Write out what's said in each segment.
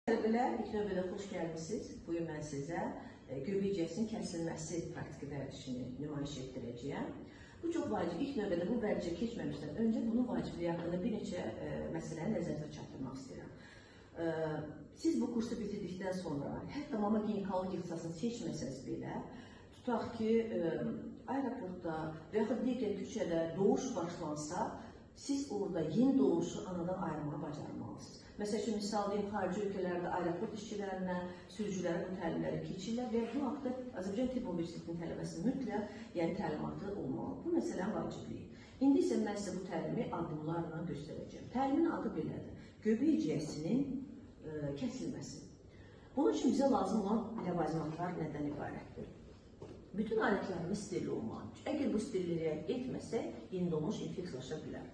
Tələbələr, ilk növbədə xoş gəlmişsiniz. Bugün mən sizə göbək ciyəsinin kəsilməsi praktiki vərdişini nümayiş etdirəcəyəm. Bu çox vacib. İlk növbədə bu vərdişə keçməmişdən öncə bunun vacibliyi haqqında bir neçə məsələni nəzərdə çatdırmaq istəyirəm. Siz bu kursu bitirdikdən sonra, hətta mama ginekolog ixtisasını seçməsəniz belə, tutaq ki, aeroportda və yaxud digər küçədə doğuş başlansa, siz orada yeni doğuşu anadan ayırmağı bacarmalısınız. Məsəl üçün, misal deyim, xarici ölkələrdə aeroport işçilərinə, sürücülərə bu təlimləri keçirlər və bu haqda Azərbaycan Tibb Universitetinin tələbəsinin mütləq təlimatı olmalı. Bu məsələnin vacibliyi. İndi isə mən sizə bu təlimi addımlarla göstərəcəm. Təlimin adı belədir. Göbək ciyəsinin kəsilməsi. Bunun üçün bizə lazım olan ləvazimatlar nədən ibarətdir? Bütün alətlərimiz steril olmalıdır. Əgər bu sterillik etməsək, yeni doğmuş infeksiyalaşa bilər.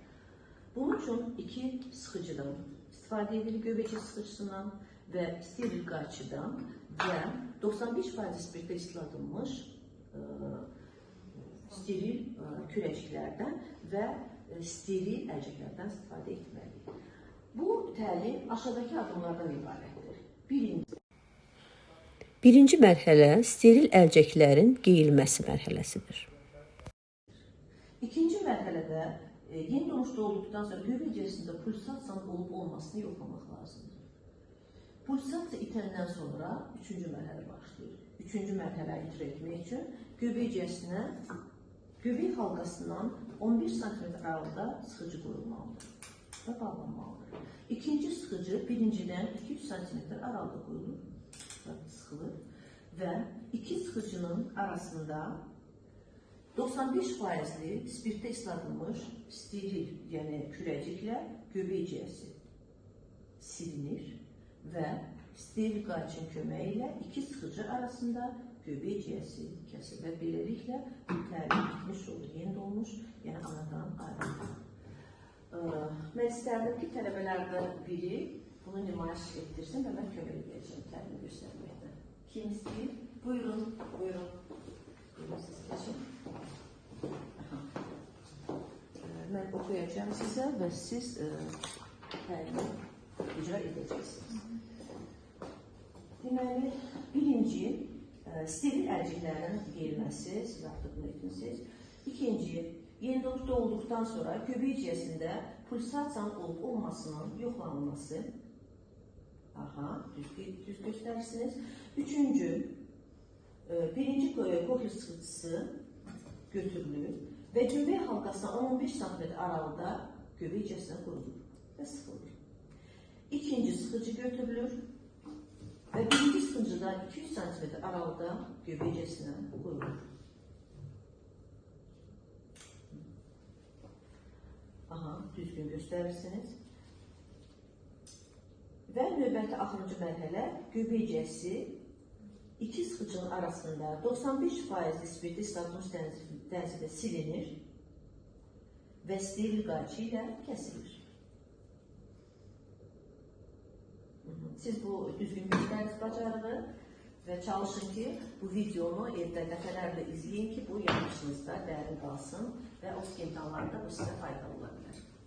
Bunun üçün iki sıxıcıdan istifadə edilir, göbək sıxıcısından və steril qayçıdan və 95% spirtə isladılmış steril kürəciklərdən və steril əlcəklərdən istifadə etməliyik. Bu təlim aşağıdakı addımlardan ibarətdir. Birinci mərhələ steril əlcəklərin geyilməsi mərhələsidir. İkinci mərhələdə yeni doğuşda olduqdan sonra göbək ciyəsində pulsasiyanın olub-olmasını yoxlamaq lazımdır. Pulsasiya itəndən sonra üçüncü mərhələ başlayır. Üçüncü mərhələ icra etmək üçün göbək ciyəsinə göbək halqasından 11 cm aralıqda sıxıcı qoyulmalıdır və bağlanmalıdır. İkinci sıxıcı birincidən 2-3 cm aralıqda qoyulur və sıxılır və iki sıxıcının arasında 95%'li spirtdə isladılmış steril, yəni kürəciklə göbək ciyəsi silinir və steril qayçın köməyi ilə iki sıxıcı arasında göbək ciyəsi kəsilir və beləliklə təlim bitmiş olur, yeni doğmuş, yəni anadan ayrılır. Mən istərdim ki, tələbələrdən biri bunu nümayiş etdirsin və mən kömək edəcəm təlimi göstərməkdə. Kim istəyir? Buyurun, buyurun. Buyurun, siz keçin. Mən oxuyacağım sizə və siz təlimi icra edəcəksiniz. Deməli, birinci, steril əlcəklərin geyilməsi, siz artıq bunu etmişsiniz. İkinci, yeni doğuşda olduqdan sonra göbək ciyəsində pulsasiyanın olub-olmasının yoxlanılması. Düz göstərirsiniz. Üçüncü, birinci kokli sıxıcısı götürülür və göbək halqasına 15 cm aralıqda göbək ciyəsinə qoyulur və sıxılır. İkinci sıxıcı götürülür və birinci sıxıcıdan 200 cm aralıqda göbək ciyəsinə qoyulur. Düzgün göstərirsiniz. Və növbəti axırıncı mərhələ göbək ciyəsi iki sıxıcının arasında 95% spirtli isladılmış dənizdə silinir və steril qayçı ilə kəsilir. Siz bu düzgün göstərirsiniz bacarığı və çalışın ki, bu videonu evdə dəfələrlə izləyin ki, bu yanlışınızda dərin qalsın və o imtahanlarda bu sizə faydalı olar.